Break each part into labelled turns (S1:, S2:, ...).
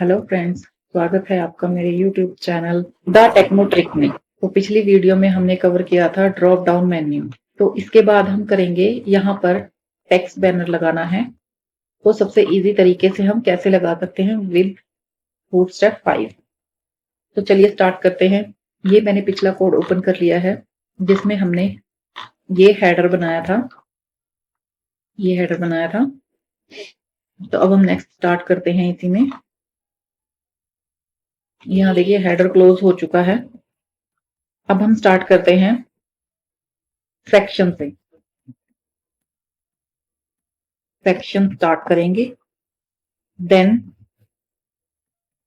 S1: Hello friends, स्वागत है आपका मेरे YouTube channel The Techno Trick में। तो पिछली वीडियो में हमने कवर किया था ड्रॉप डाउन मेन्यू। तो इसके बाद हम करेंगे यहाँ पर टेक्स्ट बैनर लगाना है। तो सबसे इजी तरीके से हम कैसे लगा सकते हैं विद बूटस्ट्रैप 5। तो चलिए स्टार्ट करते हैं। ये मैंने पिछला कोड ओपन कर लिया है जिसमें हमने ये हेडर बनाया था। तो अब हम नेक्स्ट स्टार्ट करते हैं इसी में। यहाँ देखिए हेडर क्लोज हो चुका है। अब हम स्टार्ट करते हैं सेक्शन से। सेक्शन स्टार्ट करेंगे, देन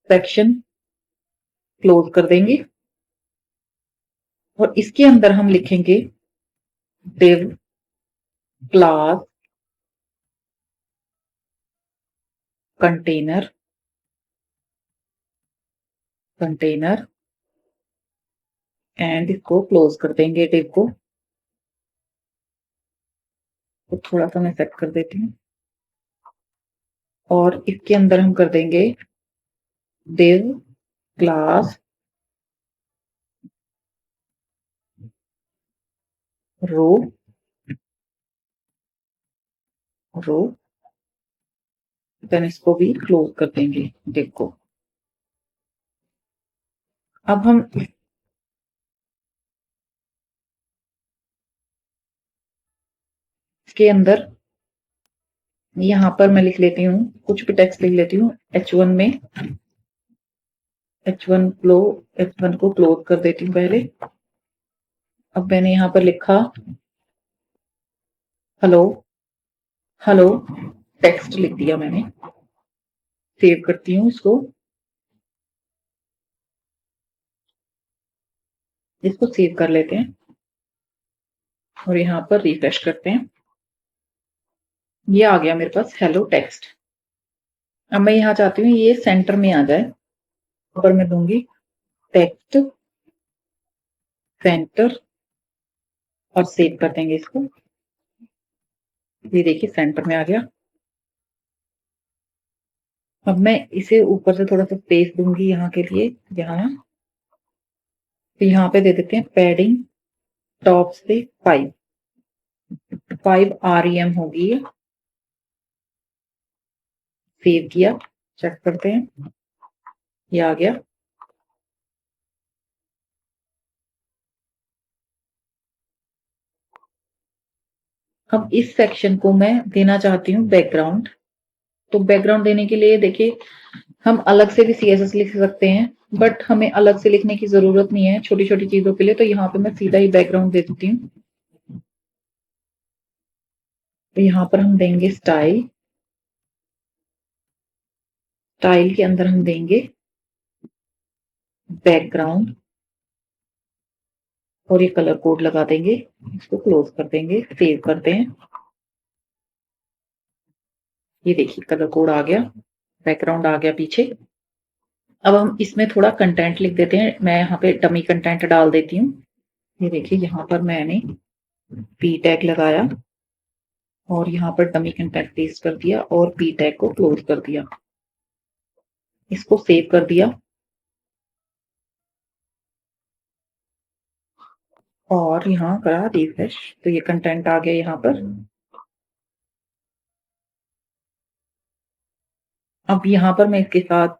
S1: सेक्शन क्लोज कर देंगे और इसके अंदर हम लिखेंगे div क्लास कंटेनर एंड इसको क्लोज कर देंगे div को। तो थोड़ा सा मैं सेट कर देती हूँ और इसके अंदर हम कर देंगे div क्लास रो देन इसको भी क्लोज कर देंगे div को। अब हम इसके अंदर यहाँ पर मैं लिख लेती हूँ, कुछ भी टेक्स्ट लिख लेती हूँ h1 में। h1 को क्लोज कर देती हूँ पहले। अब मैंने यहाँ पर लिखा हेलो टेक्स्ट लिख दिया मैंने। सेव करती हूँ इसको सेव कर लेते हैं और यहाँ पर रिफ्रेश करते हैं। ये आ गया मेरे पास हेलो टेक्स्ट। अब मैं यहाँ चाहती हूँ ये सेंटर में आ जाए। ऊपर मैं दूंगी टेक्स्ट सेंटर और सेव कर देंगे इसको। ये देखिए सेंटर में आ गया। अब मैं इसे ऊपर से थोड़ा सा स्पेस दूंगी यहाँ के लिए, यहाँ तो यहाँ पे दे देते हैं पैडिंग टॉप से 5 REM होगी ये। सेव किया, चेक करते हैं, ये आ गया। अब इस सेक्शन को मैं देना चाहती हूँ बैकग्राउंड। तो बैकग्राउंड देने के लिए देखिए हम अलग से भी CSS लिख सकते हैं, बट हमें अलग से लिखने की जरूरत नहीं है छोटी छोटी चीजों के लिए। तो यहाँ पे मैं सीधा ही बैकग्राउंड दे देती हूँ। तो यहाँ पर हम देंगे स्टाइल के अंदर हम देंगे बैकग्राउंड और ये कलर कोड लगा देंगे। इसको क्लोज कर देंगे, सेव करते हैं। ये देखिए कलर कोड आ गया, बैकग्राउंड आ गया पीछे। अब हम इसमें थोड़ा कंटेंट लिख देते हैं। मैं यहाँ पे डमी कंटेंट डाल देती हूँ। ये देखिए यहाँ पर मैंने p टैग लगाया और यहाँ पर डमी कंटेंट पेस्ट कर दिया और p टैग को क्लोज कर दिया। इसको सेव कर दिया और यहाँ करा रिफ्रेश। तो ये कंटेंट आ गया यहाँ पर। अब यहाँ पर मैं इसके साथ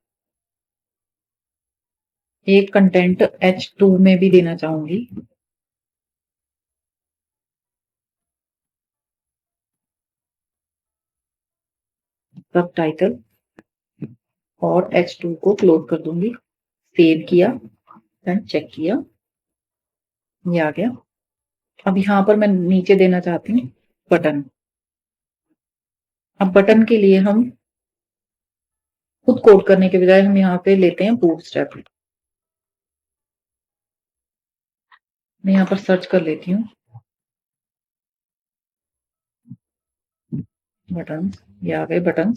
S1: एक कंटेंट H2 में भी देना चाहूंगी। सब टाइटल और H2 को क्लोज कर दूंगी। सेव किया, देन चेक किया, ये आ गया। अब यहाँ पर मैं नीचे देना चाहती हूँ बटन। अब बटन के लिए हम खुद कोड करने के बजाय हम यहाँ पे लेते हैं बूटस्ट्रैप। मैं यहाँ पर सर्च कर लेती हूँ बटन। ये आ गए बटन,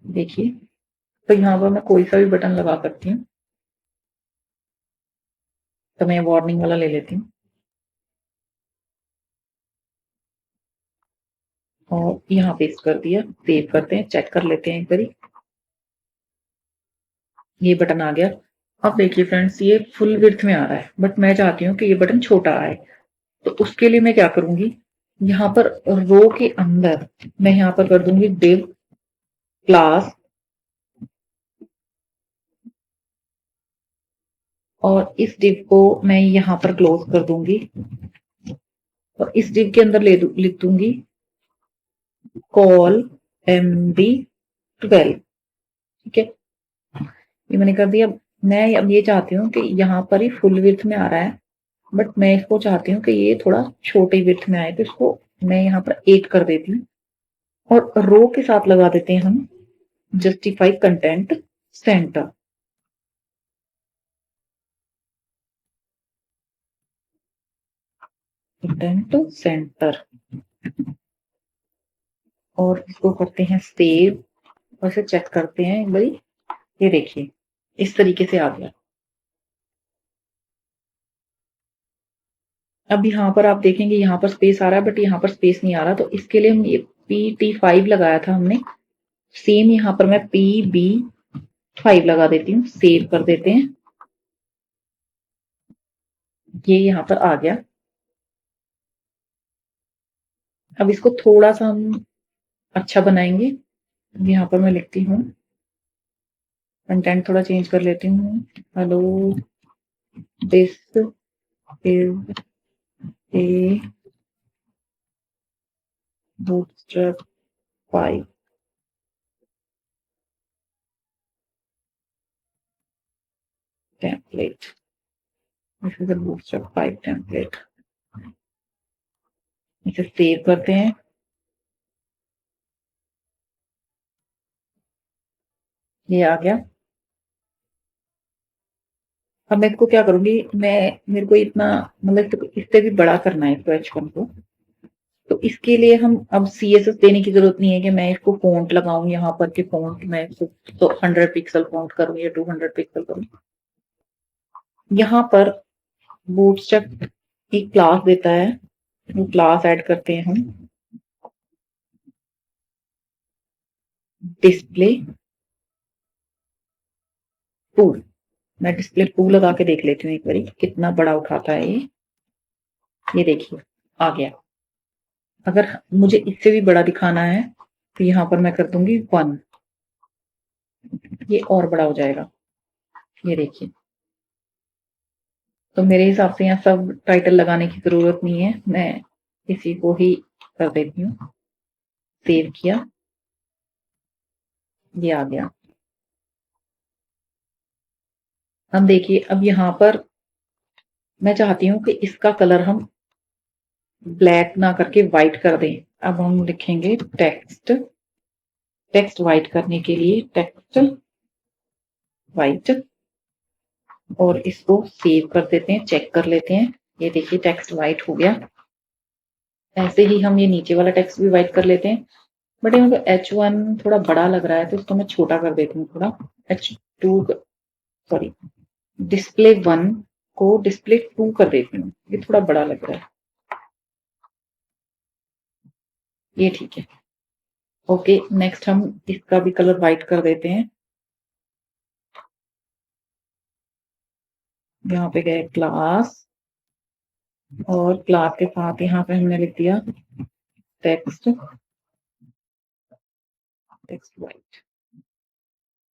S1: देखिए। तो यहाँ पर मैं कोई सा भी बटन लगा सकती हूँ। तो मैं वार्निंग वाला ले लेती हूँ और यहाँ पेस्ट कर दिया। सेव करते हैं, चेक कर लेते हैं एक बारी। ये बटन आ गया। अब देखिए फ्रेंड्स, ये फुल विड्थ में आ रहा है, बट मैं चाहती हूँ कि ये बटन छोटा आए। तो उसके लिए मैं क्या करूंगी, यहाँ पर रो के अंदर मैं यहाँ पर कर दूंगी div क्लास, और इस div को मैं यहाँ पर क्लोज कर दूंगी, और इस div के अंदर लिख दूंगी कॉल md12। ठीक है, ये मैंने कर दिया। मैं अब ये चाहती हूँ कि यहाँ पर ही फुल विड्थ में आ रहा है, बट मैं इसको चाहती हूँ कि ये थोड़ा छोटे विड्थ में आए, तो इसको मैं यहाँ पर 8 कर देती हूँ, और रो के साथ लगा देते हैं हम justify content centre. Content centre, और इसको करते हैं सेव, और इसे चेक करते हैं एक बारी। ये देखिए इस तरीके से आ गया। अब यहाँ पर आप देखेंगे यहाँ पर स्पेस आ रहा है, बट यहाँ पर स्पेस नहीं आ रहा, तो इसके लिए हम ये PT5 लगाया था हमने, सेम यहाँ पर मैं PB5 लगा देती हूँ, सेव कर देते हैं। ये यहाँ पर आ गया। अब इसको थोड़ा सा हम अच्छा बनाएंगे। यहाँ पर मैं लिखती हूँ, कंटेंट थोड़ा चेंज कर लेती हूँ, hello this is a bootstrap 5 template. This is a bootstrap 5 template. इसे सेव करते हैं। ये आ गया। अब मैं इसको क्या करूंगी, मेरे को इतना मतलब इससे भी बड़ा करना है इसको H1 को। तो इसके लिए हम अब CSS देने की जरूरत नहीं है कि मैं इसको फॉन्ट लगाऊं यहाँ पर, के फॉन्ट मैं इसको तो 100 पिक्सल फॉन्ट करूं या 200 पिक्सल करूं। यहाँ पर बूटस्ट्रैप एक क्लास देता है, वो क्लास ऐड करते हैं हम, डिस्प्ले टूल। मैं डिस्प्ले टूल लगा के देख लेती हूँ एक बारी कितना बड़ा उठाता है ये देखिए आ गया। अगर मुझे इससे भी बड़ा दिखाना है तो यहाँ पर मैं कर दूंगी 1, ये और बड़ा हो जाएगा। ये देखिए, तो मेरे हिसाब से यहाँ सब टाइटल लगाने की जरूरत नहीं है, मैं इसी को ही कर देती हूँ। सेव किया, ये आ गया। अब देखिए, अब यहाँ पर मैं चाहती हूँ कि इसका कलर हम ब्लैक ना करके व्हाइट कर दें। अब हम लिखेंगे टेक्स्ट, टेक्स्ट व्हाइट करने के लिए टेक्स्ट व्हाइट, और इसको सेव कर देते हैं, चेक कर लेते हैं। ये देखिए टेक्स्ट व्हाइट हो गया। ऐसे ही हम ये नीचे वाला टेक्स्ट भी व्हाइट कर लेते हैं, बट यहाँ पे H1 थोड़ा बड़ा लग रहा है, तो इसको मैं छोटा कर देती हूँ थोड़ा। H2, सॉरी, डिस्प्ले 1 को डिस्प्ले 2 कर देती हूँ, ये थोड़ा बड़ा लग रहा है। ये ठीक है। ओके, नेक्स्ट हम इसका भी कलर व्हाइट कर देते हैं। यहाँ पे गए क्लास, और क्लास के साथ यहाँ पे हमने लिख दिया टेक्स्ट, टेक्स्ट व्हाइट।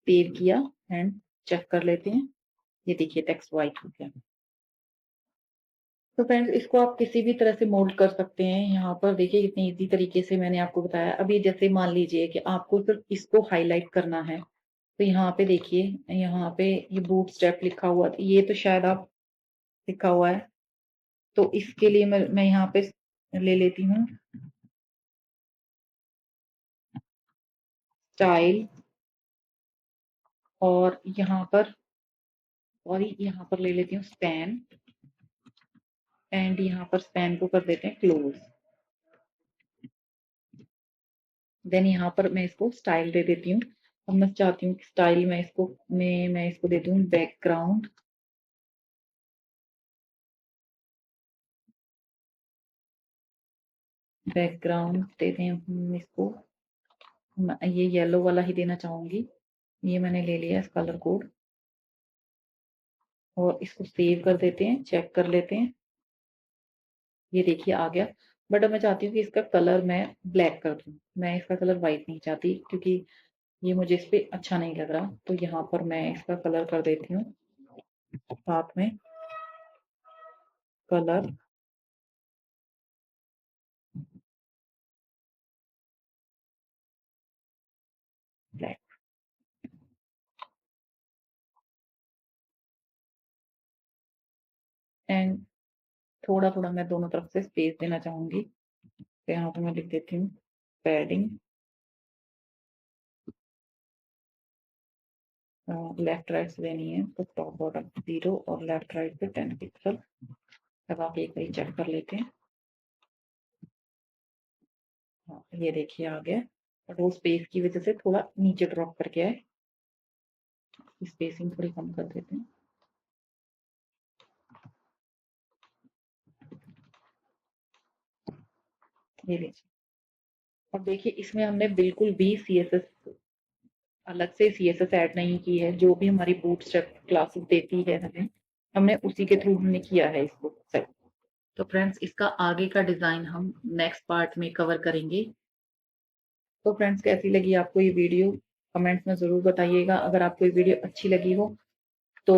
S1: सेव किया एंड चेक कर लेते हैं। ये देखिए टेक्स्ट व्हाइट हो गया। तो फ्रेंड्स, इसको आप किसी भी तरह से मोल्ड कर सकते हैं। यहाँ पर देखिए कितनी इजी तरीके से मैंने आपको बताया। अभी जैसे मान लीजिए कि आपको सिर्फ इसको हाईलाइट करना है, तो यहाँ पे देखिए, यहाँ पे ये बूट स्टेप लिखा हुआ था, ये तो शायद आप लिखा हुआ है, तो इसके लिए मैं यहाँ पे ले लेती हूँ स्टाइल, और यहाँ पर, और यहाँ पर ले लेती हूँ स्पैन, एंड यहाँ पर स्पैन को कर देते हैं क्लोज। देन यहाँ पर मैं इसको स्टाइल दे देती हूँ। अब मैं चाहती हूँ कि स्टाइल में इसको मैं इसको दे दूँ बैकग्राउंड, बैकग्राउंड दे दें हम इसको, ये येलो वाला ही देना चाहूंगी। ये मैंने ले लिया इस कलर कोड। और इसको सेव कर देते हैं, चेक कर लेते हैं। ये देखिए आ गया। बट अब मैं चाहती हूँ कि इसका कलर मैं ब्लैक कर दूँ। मैं इसका कलर व्हाइट नहीं चाहती क्योंकि ये मुझे इस पे अच्छा नहीं लग रहा। तो यहाँ पर मैं इसका कलर कर देती हूँ साथ में कलर ब्लैक। एंड थोड़ा-थोड़ा मैं दोनों तरफ से स्पेस देना चाहूँगी। तो यहाँ पे मैं लिख देती हूँ पैडिंग लेफ्ट राइट से देनी है तो टॉप बॉटम 0 और लेफ्ट राइट पे 10 पिक्सल लगा के एक बार चेक कर लेते हैं। हाँ, ये देखिए आ गया। बट वो स्पेस की वजह से थोड़ा नीचे ड्रॉप करके आए। स्पेसिंग थोड़ी कम कर देते हैं। ये लीजिए। और देखिए इसमें हमने बिल्कुल भी CSS अलग से CSS ऐड नहीं की है। जो भी हमारी बूटस्ट्रैप क्लासेस देती है हमें, हमने उसी के थ्रू हमने किया है इसको सेट। तो फ्रेंड्स इसका आगे का डिजाइन हम नेक्स्ट पार्ट में कवर करेंगे। तो फ्रेंड्स कैसी लगी आपको ये वीडियो कमेंट्स में जरूर बताइएगा। अगर आपको ये वीडियो अच्छी लगी हो तो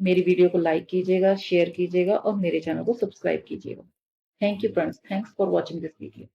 S1: मेरी वीडियो को लाइक कीजिएगा, शेयर कीजिएगा और मेरे चैनल को सब्सक्राइब कीजिएगा। Thank you friends, thanks for watching this video.